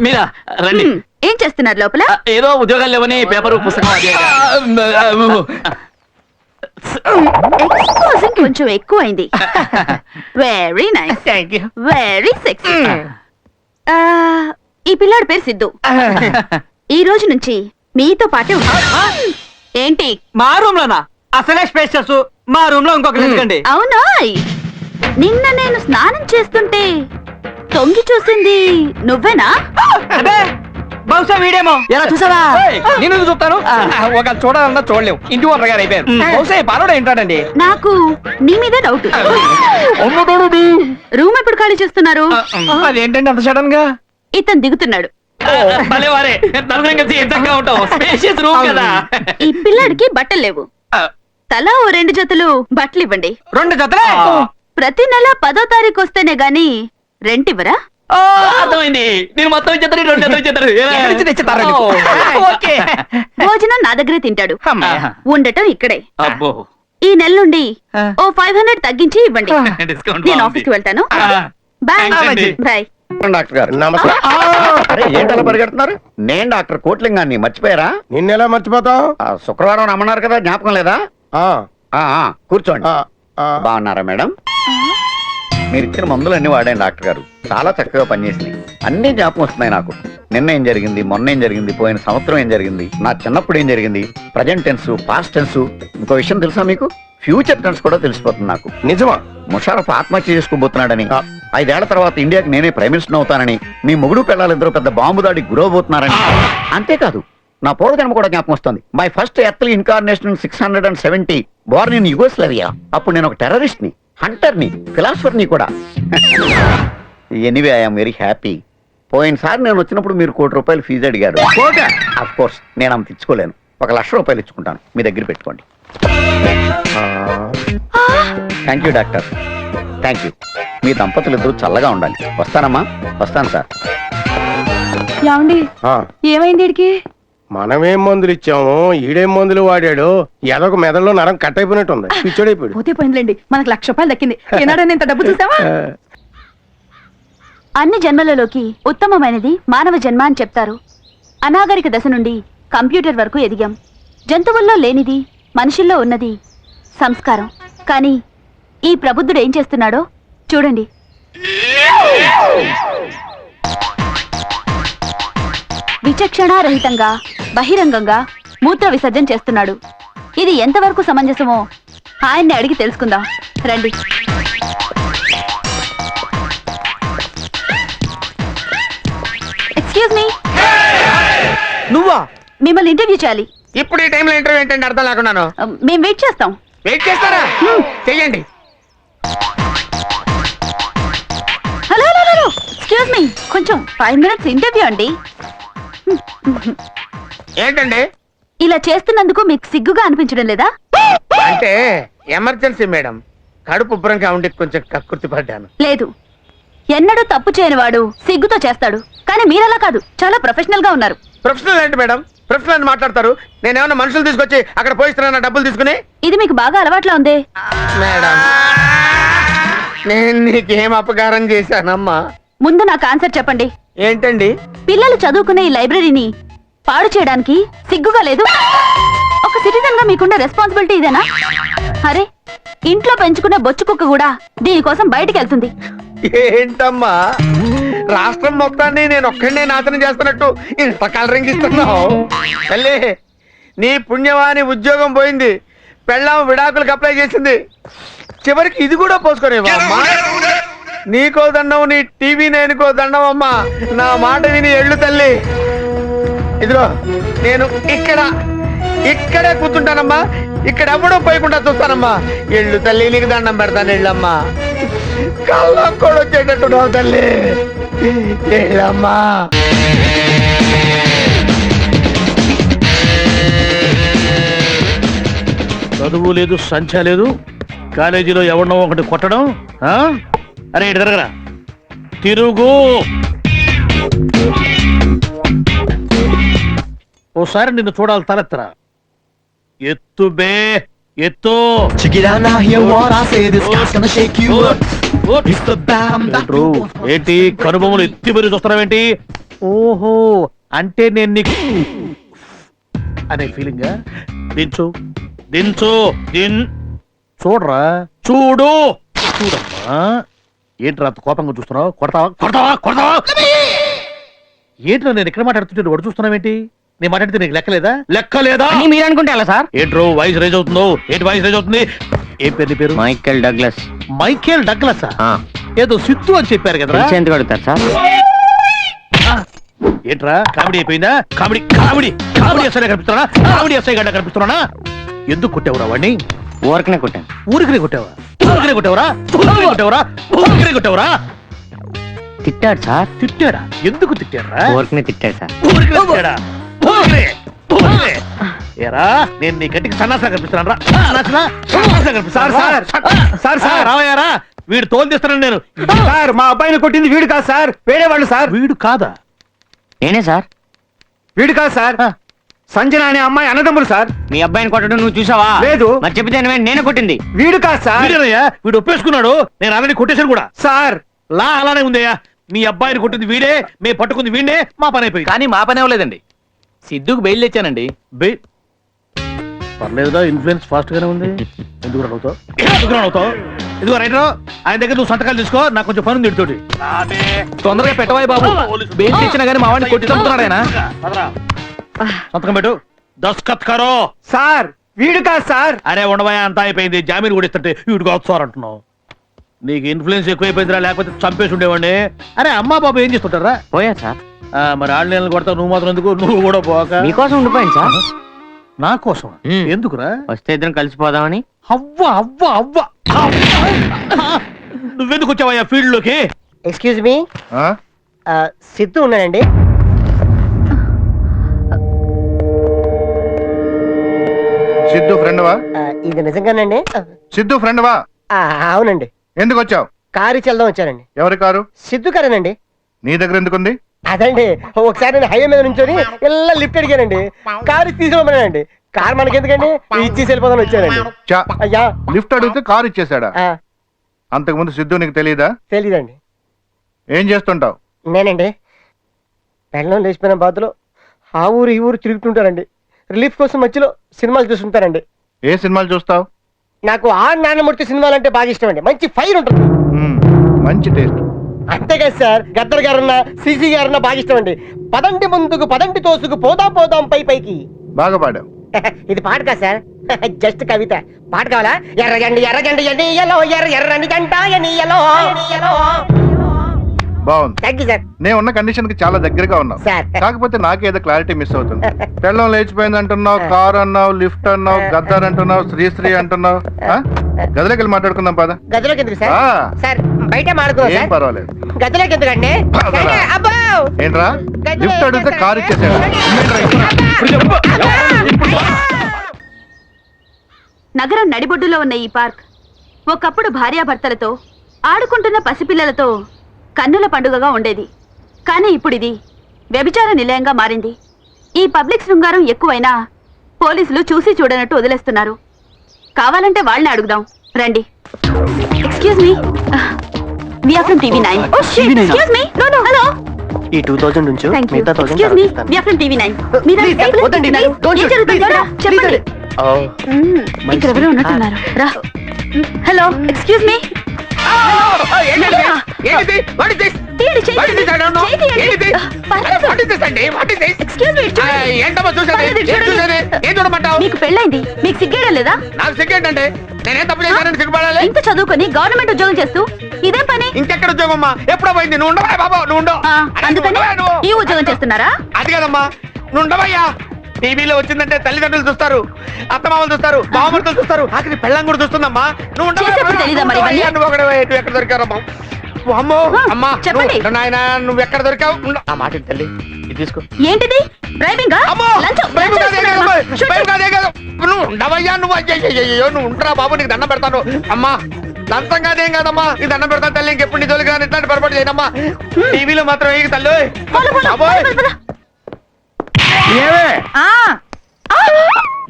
మీరా రండి. ఏం చేస్తున్నారు లోపల? ఏదో ఉద్యోగాలు లేవని పేపర్ పుస్తకం ఎక్స్పోజింగ్ కొంచెం ఎక్కువైంది. Very nice, very sexy. ఈ పిల్లాడి పేరు సిద్ధు. ఈ రోజు నుంచి మీతో పాటే ఉంటాడు. ఏంటి మా రూమ్ లోనా? అసలే స్పేషియస్. మా రూమ్ లో ఇంకొక ఎందుకండి? అవునా? నిన్న నేను స్నానం చేస్తుంటే తొంగి చూసింది నువ్వేనా? అదే బహుశా వీడేమో. ఎలా చూసావా? నేను చూస్తాను. ఒక చూడాలన్నా చూడలేవు. ఇంటి ఓనర్ గారు అయిపోయారు. బహుశా బాలోడే ఉంటాడండి. నాకు నీ మీద డౌట్. రూమ్ ఎప్పుడు ఖాళీ చేస్తున్నారు? అదేంటండి అంత సడన్ గా? ఇతను దిగుతున్నాడు. భలేవారే, నలుగురం కలిసి ఎంచక్కా ఉంటాం. స్పేషియస్ రూమ్ కదా. ఈ పిల్లాడికి బట్టలు లేవు. తలా ఓ 2 జతలు బట్టలు ఇవ్వండి. 2 జతలే? ప్రతి నెల 10వ తారీఖు వస్తేనే గాని రెంట్ ఇవ్వరా? అర్థమైంది. నేను మొత్తం ఇచ్చేస్తాను, 2 జతలు ఇచ్చేస్తారు. ఓకే. భోజనం నా దగ్గరే తింటాడు. ఉండటం ఇక్కడే. అబ్బో, ఈ నెల నుండి ఓ 500 తగ్గించి ఇవ్వండి. డిస్కౌంట్ నేను ఆఫీస్ కి వెళ్తాను. Bye bye. డాక్టర్ గారు నమస్తే. అరే ఏంటలా పరిగెడుతున్నారు? నేను డాక్టర్ కోట్లింగాన్ని, మర్చిపోయారా? నిన్నెలా మర్చిపోతావు? శుక్రవారం రమ్మన్నారు కదా, జ్ఞాపకం లేదా? కూర్చోండి. బాగున్నారా మేడం? మీరు ఇచ్చిన మందులన్నీ వాడాను డాక్టర్ గారు, చాలా చక్కగా పనిచేసినాయి. అన్ని జ్ఞాపకం వస్తున్నాయి నాకు. నిన్న ఏం జరిగింది, మొన్న ఏం జరిగింది, పోయిన సంవత్సరం ఏం జరిగింది, నా చిన్నప్పుడు ఏం జరిగింది, ప్రజెంట్ టెన్స్, పాస్ట్ టెన్స్. ఇంకో విషయం తెలుసా మీకు? ఫ్యూచర్ టెన్స్ కూడా తెలిసిపోతుంది నాకు. నిజమా? ముషారఫ్ ఆత్మహత్య చేసుకోబోతున్నాడని, 5 ఏళ్ల తర్వాత ఇండియాకి నేనే ప్రైమ్ మినిస్టర్ అవుతానని, మీ మొగుడు పిల్లలిద్దరూ పెద్ద బాంబు దాడికి గురవబోతున్నారని. అంతేకాదు, నా పూర్వజన్మ కూడా జ్ఞాపకం వస్తుంది. My first earthly incarnation 670, Born in Yugoslavia. అప్పుడు నేను ఒక టెర్రరిస్ట్ ని, హంటర్ ని, ఫిలాసఫర్ ని కూడా. Anyway I'm very happy. పోయినసారి నేను వచ్చినప్పుడు మీరు ₹1,00,00,000 ఫీజు అడిగారు. ఆఫ్ కోర్స్ నేను అంత ఇచ్చుకోలేను. ₹1,00,000 ఇచ్చుకుంటాను, మీ దగ్గర పెట్టుకోండి. Thank you doctor, thank you. మీ దంపతులు ఇద్దరు చల్లగా ఉండాలి. వస్తానమ్మా, వస్తాను సార్. ఏమండి, ఏమైంది వీడికి? మనమేం మందులు ఇచ్చాము, ఈడేం మందులు వాడాడు. ఏదొక మెదడులో నరం కట్ అయిపోయినట్టుంది. పిచ్చోడైపోయాడు. పోతే పోయిందిలేండి, మనకు ₹1,00,000 దక్కింది. ఏనాడని ఇంత డబ్బు చూసావా? అన్ని జన్మలలోకి ఉత్తమమైనది మానవ జన్మ అని చెప్తారు. అనాగరిక దశ నుండి కంప్యూటర్ వరకు ఎదిగాం. జంతువుల్లో లేనిది మనుషుల్లో ఉన్నది సంస్కారం. కానీ ఈ ప్రబుద్ధుడు ఏం చేస్తున్నాడో చూడండి. విచక్షణారహితంగా బహిరంగంగా మూత్ర విసర్జన చేస్తున్నాడు. ఇది ఎంతవరకు సమంజసమో ఆయన్ని అడిగి తెలుసుకుందాం రండి. Excuse me. నువ్వా? మిమ్మల్ని ఇంటర్వ్యూ చేయాలి. ఇప్పుడు ఈ టైంలో ఇంటర్వ్యూ ఏంటంటే అర్థం లేకున్నాను. మేము వెయిట్ చేస్తాం. వెయిట్ చేస్తారా? చెయ్యండి. Hello hello hello, excuse me, కొంచెం 5 minutes ఇంటర్వ్యూ అండి. ఏంటండి ఇలా చేస్తున్నందుకు మీకు సిగ్గుగా అనిపించడం లేదా? అంటే ఎమర్జెన్సీ మేడం, కడుపు ఉబ్బరంగా ఉండి కొంచెం కక్కుర్తి పడ్డాను. లేదు, ఎన్నడూ తప్పు చేయని వాడు సిగ్గుతో చేస్తాడు. కానీ మీరలా కాదు, చాలా ప్రొఫెషనల్ గా ఉన్నారు. ప్రొఫెషనల్ ఏంటి మేడం? ప్రొఫెషనల్ అని మాట్లాడతారు. నేనేమన్నా మనుషులు తీసుకొచ్చి అక్కడ పోయిస్తున్నా డబ్బులు తీసుకుని? ఇది మీకు బాగా అలవాట్లా ఉంది. మేడం, నేను నీకేం అపకారం చేశానమ్మా? ముందు నాకు ఆన్సర్ చెప్పండి. ఏంటండి? పిల్లలు చదువుకునే ఈ లైబ్రరీని పాడు చేయడానికి సిగ్గుగా లేదు? ఒక సిటిజన్ గా మీకున్న రెస్పాన్సిబిలిటీ ఇదేనా? అరే, ఇంట్లో పెంచుకునే బొచ్చు కుక్క కూడా దీనికోసం బయటికి వెళ్తుంది. ఏంటమ్మా, రాష్ట్రం మొత్తాన్ని నేను ఒక్కడే నాశనం చేస్తున్నట్టు ఇంత కలరింగ్ ఇస్తున్నావు? తల్లి, నీ పుణ్యవాని ఉద్యోగం పోయింది, పెళ్ళాం విడాకులకు అప్లై చేసింది, చివరికి ఇది కూడా పోసుకునేవా అమ్మా? నీకో దండం, నీ టీవీ నేనుకో దండం అమ్మా. నా మాట విని ఎళ్ళు తల్లి. ఇదిగో నేను ఇక్కడే కూర్చుంటానమ్మా, ఇక్కడ ఎవ్వడూ పోయకుండా చూస్తానమ్మా. ఎళ్ళు తల్లి, నీకు దండం పెడతాను, ఎళ్ళమ్మా. కళ్ళం కూడా వచ్చేటట్టు తల్లి, ఎళ్ళమ్మా. చదువు లేదు, సంఖ్య లేదు, కాలేజీలో ఎవరినో ఒకటి కొట్టడం. అరే ఇటు తిరగరా, తిరుగు. ఓసారి నిన్ను చూడాలి, తలెత్తరా. ఎత్తు బే, ఎత్తు. ఏంటి కనుబొమ్మలు ఎత్తి మరి చూస్తున్నావేంటి? ఓహో అంటే నేను నీకు అనే ఫీలింగ్ దించు దించు చూడరా చూడు చూడమ్మా ఏంట్రా అంత కోపంగా చూస్తున్నావు కొడతావా కొడతావా కొడతావా ఏంట్రా నేను ఎక్కడ మాట్లాడుతుంటే వాడు చూస్తున్నావేంటి నేను మాట్లాడితే నీకు లెక్కలేదా లెక్కలేదా మీరు అనుకుంటే అలా సార్. ఏంట్రో వాయిస్ రైజ్ అవుతుందో ఏంటి వాయిస్ రైజ్ అవుతుంది ఏం పేరు నీ పేరు మైకేల్ డగ్లస్. మైకేల్ డగ్లస్ ఏదో సిత్తు అని చెప్పారు కదా ఎందుకు అడుగుతారు సార్? ఏంట్రా కామెడీ అయిపోయిందా కామెడీ కామెడీ కామెడీ ఎస్ఐ కనిపిస్తున్నా కామెడీ ఎస్ఐ గడ్డ కనిపిస్తున్నా ఎందుకు కొట్టావురా వాడిని ఊరకనే కొట్టాను. ఊరికినే కొట్టావా ఊరికినే కొట్టావరా ఊరికినే కొట్టావరా ఊరికినే కొట్టావరా తిట్టాడు సార్. తిట్టాడా ఎందుకు తిట్టారా ఊరకనే తిట్టాడు సార్. ఊరికినే తిట్టాడా ఊరికినే ఊరికినే ఏరా నేను నీ గట్టికి సన్నాసా కనిపిస్తున్నాను రా సన్నాసా కనిపిస్తాను సార్ రావయ్యారా వీడు తోలు తీస్తాను నేను సార్ మా అబ్బాయిని కొట్టింది వీడు కాదు సార్, వేరే వాళ్ళు సార్. వీడు కాదా నేనే సార్. వీడు కాదు సార్, సంజన అనే అమ్మాయి అన్నదమ్ములు సార్. మీ అబ్బాయిని కొట్టడం నువ్వు చూసావా? లేదు. మరి చెప్తే నేనే కొట్టింది. వీడు కాదు సార్. వీడేనయ్యా వీడు ఒప్పేసుకున్నాడు నేను అలానే కొట్టేశాను కూడా సార్ లా అలానే ఉందయ్యా మీ అబ్బాయిని కొట్టింది వీడే మేము పట్టుకుంది వీడే మా పని అయిపోయింది కానీ మా పని అవ్వలేదండి. సిద్ధుకు బెయిల్ తెచ్చానండి. పర్లేదుగా ఇన్ఫ్లుయెన్స్ ఫాస్ట్ గానే ఉంది ఎందుకు అవుతావు ఇదిగో రైటర్ ఆయన దగ్గర నువ్వు సంతకాలు తీసుకో నాకు కొంచెం పని ఉంది వీడితోటి. తొందరగా పెట్టవాయి బాబు. బెయిల్ తెచ్చినా గానీ మా వాడిని కొట్టి చంపుతున్నాడు ఆయన. సంతకం పెట్టు దస్కత్ కరో. సార్ వీడు కాదు సార్. అరే ఉండవయ్యా అంతా అయిపోయింది జామీన్ కూడా ఇస్తుంటే వీడు కాదు సార్ అంటున్నావు నీకు ఇన్ఫ్లుయెన్స్ ఎక్కువైపోయిందిరా లేకపోతే చంపేసి ఉండేవాడిని. అరే అమ్మా బాబు ఏం చేస్తుంటారా పోయా సార్. మరి ఆళ్ళు నెలలు కొడతావు నువ్వు మాత్రం ఎందుకు నువ్వు కూడా పోక మీకోసం ఉండిపోయింది సార్. నా కోసం ఎందుకురా వస్తే ఇద్దరం కలిసిపోదామని. అవ్వ అవ్వ అవ్వ నువ్వెందుకు వచ్చావయ్యా ఫీల్డ్ లోకి ఎక్స్క్యూజ్ మీ, సిద్ధు ఉన్నాడండి. సిద్ధు ఫ్రెండ్వా? ఇది నిజంగానండి? సిద్ధు ఫ్రెండ్వా? అవునండి. ఎందుకు వచ్చావు? కారు చెల్దాం వచ్చానండి. ఎవరి కారు? సిద్ధు కారేనండి. నీ దగ్గర ఎందుకుంది? అదండి ఒకసారి నేను హైవే మీద నుంచొని ఇలా లిఫ్ట్ అడిగానండి, కారు తీసుకోమన్నానండి. కారు మనకెందుకండి ఇచ్చేసి వెళ్ళిపోదాని వచ్చానండి. చా, అయ్యా లిఫ్ట్ అడిగితే కారు ఇచ్చేసాడా? అంతకుముందు సిద్ధు నీకు తెలీదా? తెలీదండి. ఏం చేస్తుంటావు? నేనండి పెళ్ళం లేచిపోయిన బాధలో ఆ ఊరు ఈ ఊరు తిరుగుతుంటారండి. రిలీఫ్ కోసం మధ్యలో సినిమాలు చూస్తుంటారండి. ఏ సినిమాలు చూస్తావు? నాకు ఆ నాన్నమూర్తి సినిమాలు అంటే బాగా ఇష్టం అండి. మంచి ఫైర్ ఉంటుంది. మంచి టేస్ట్. అంతేకాదు సార్, గద్దర్ గారన్నా సిసి గారన్నా బాగా ఇష్టం అండి. పదండి ముందుకు పదండి తోసుకు పోదాం పోదాం పై పైకి. బాగా పాడావు. ఇది పాట కాదు సార్, జస్ట్ కవిత. పాట కావాలా? ఎర్రగండి ఎర్రగండి ఎన్నియలో ఎర్ర ఎర్రని గంట ఎన్నియలో. బాగుంది. Thank you sir. నేను ఉన్న కండిషన్ కి చాలా దగ్గరగా ఉన్నావు. సార్. కాకపోతే నాకేదో క్లారిటీ మిస్ అవుతుంది. పెళ్ళం లేచిపోయింది అంటున్నావు, కారు అన్నావు, లిఫ్ట్ అన్నావు, గద్దర్ అంటున్నావు, శ్రీశ్రీ అంటున్నావు. గదిలోకి వెళ్ళి మాట్లాడుకుందాం పద. గదిలోకి ఎందుకు సార్? ఆ. సార్ బయట మాడుకోవాలి ఏం సార్. పర్వాలేదు. గదిలోకి ఎందుకండి? పదరా. అబ్బో ఏంట్రా లిఫ్ట్ అడిగితే కారు ఇచ్చేసాడు. నగరం నడిబొడ్డులో ఉన్న ఈ పార్క్ ఒకప్పుడు భార్యాభర్తలతో ఆడుకుంటున్న పసిపిల్లలతో కన్నుల పండుగగా ఉండేది. కానీ ఇప్పుడు ఇది వ్యభిచార నిలయంగా మారింది. ఈ పబ్లిక్ శృంగారం ఎక్కువైనా పోలీసులు చూసి చూడనట్టు వదిలేస్తున్నారు. కావాలంటే వాళ్ళని అడుగుదాం రండి. Excuse me, we are from TV9. Oh shit, excuse me. No, hello. ఈ 2000 నుంచి Thank you. మిగతా 1000 Excuse me, we are from TV9. మీరు Please, sir, వద్దండి. Don't ఏం shoot. జరుగుతుందో Please, రా, చెప్పండి. Oh. ఇక్కడ ఎవరో ఉన్నట్టున్నారు. రా. Hello, excuse me. తీయండి, చేయి తీయండి. పర్లేదు. Excuse me, చూడండి. ఏంటమ్మా చూసేది? పర్లేదు, ఏం చూసేది? ఏం చూడమంటావు? మీకు పెళ్ళైంది, మీకు సిగ్గేయడం లేదా? నాకు సిగ్గేంటంటే నేనేం తప్పు చేశానని సిగ్గుపడాలి? ఇంత చదువుకొని గవర్నమెంట్ ఉద్యోగం చేస్తూ ఇదే పని. ఇంకెక్కడ ఉద్యోగం అమ్మా? ఎప్పుడో పోయింది. నువ్వు ఉండవా బాబు? నువ్వు ఉండవు. ఆ, అందుకని ఈ ఉద్యోగం చేస్తున్నారా? అది కదమ్మా, నువ్వు ఉండవయ్యా. టీవీలో వచ్చిందంటే తల్లిదండ్రులు చూస్తారు, అత్తమామలు చూస్తారు, బావమరుతులు చూస్తారు, ఆఖరి పెళ్ళం కూడా చూస్తుందమ్మా. నువ్వు ఉండవా? చేసేప్పుడు తెలీదా మరి ఇవన్నీ? నువ్వు ఒకడే ఎక్కడ దొరికారమ్మా? అమ్మో అమ్మా, చెప్పండి. నాయన నువ్వు ఎక్కడ దొరికావు? ఆ మాట ఏంటి తల్లి, ఇది తీసుకో. ఏంటిది డ్రైవింగ్? అమ్మో, భయం కాదే కాదు, భయం కాదే కాదు. నువ్వు ఉండవయ్యా. నువ్వు అయ్యో నువ్వు ఉండరా బాబు, నీకు దండం పెడతాను. అమ్మా దంతం కాదేం కాదమ్మా, నీకు దండం పెడతాను తల్లి. ఇంకెప్పుడు నీ తోలికి రాని ఇట్లాంటి పొరపాటు చేయనమ్మా. టీవీలో మాత్రం ఏ తల్లి.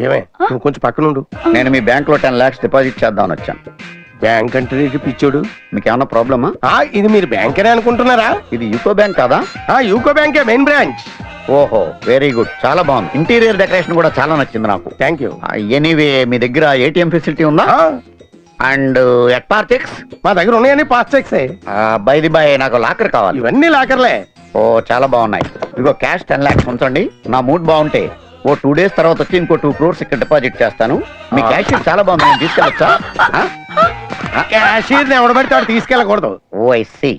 ఏమే నువ్వు కొంచెం పక్కన ఉండు. నేను మీ బ్యాంక్ లో 10 lakhs డిపాజిట్ చేద్దామని వచ్చాను. బ్యాంక్ అంటే పిచ్చోడు. మీకు ఏమన్నా ప్రాబ్లమా? ఇది మీరు బ్యాంక్ అని అనుకుంటున్నారా? ఇది యూకో బ్యాంక్ కాదా? యూకో బ్యాంకే మెయిన్ బ్రాంచ్. ఓహో, వెరీ గుడ్, చాలా బాగుంది. ఇంటీరియర్ డెకరేషన్ కూడా చాలా నచ్చింది నాకు. Thank you. ఎనీవే, మీ దగ్గర ఏటీఎం ఫెసిలిటీ ఉందా? And at par cheques? మా దగ్గర ఉన్నాయని pass cheques. By the by, నాకు లాకర్ కావాలి. ఇవన్నీ లాకర్లే. ఓ, చాలా బాగున్నాయి. ఇదిగో క్యాష్ 10 lakhs ఉంచండి. నా మూడ్ బాగుంటే ఓ 2 days తర్వాత వచ్చి ఇంకో 2 crores ఇక్కడ డిపాజిట్ చేస్తాను. మీ క్యాష్ చాలా బాగుంది, నేను తీసుకెళ్ళొచ్చా? క్యాషియర్ ఎవడ పడితే వాడు తీసుకెళ్ళకూడదు. ఓ, ఐ సీ.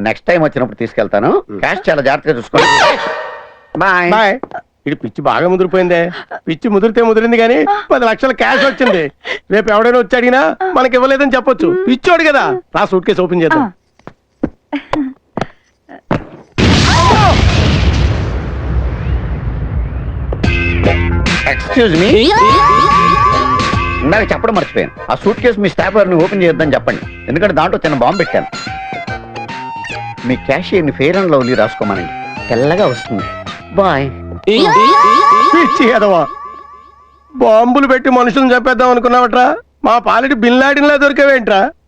నెక్స్ట్ టైం వచ్చినప్పుడు తీసుకెళ్తాను. క్యాష్ చాలా జాగ్రత్తగా చూసుకోండి. బాయ్. బాయ్. ఇది పిచ్చి బాగా ముదిరిపోయిందే. పిచ్చి ముదిరితే ముదిరింది కానీ 10 లక్షల క్యాష్ వచ్చింది. రేపు ఎవడైనా వచ్చి అడిగినా మనకి ఇవ్వలేదని చెప్పొచ్చు. పిచ్చోడు కదా. రా సూట్ కేసు ఓపెన్ చేద్దాం. ఎక్స్క్యూజ్ మీ, ఇందాక చెప్పడం మర్చిపోయాను. ఆ సూట్ కేసు మీ స్టాఫ్ గారిని ఓపెన్ చేయొద్దని చెప్పండి, ఎందుకంటే దాంట్లో చిన్న బాంబు పెట్టాను. మీ క్యాషియర్ని ఫెయిర్ అండ్ లవ్లీ రాసుకోమనండి, తెల్లగా వస్తుంది. బాయ్. పిచ్చి ఎదవా, బాంబులు పెట్టి మనుషులను చంపేద్దాం అనుకున్నావట్రా? మా పాలిటి బిన్ లాడిన్లా దొరికేవేంట్రా?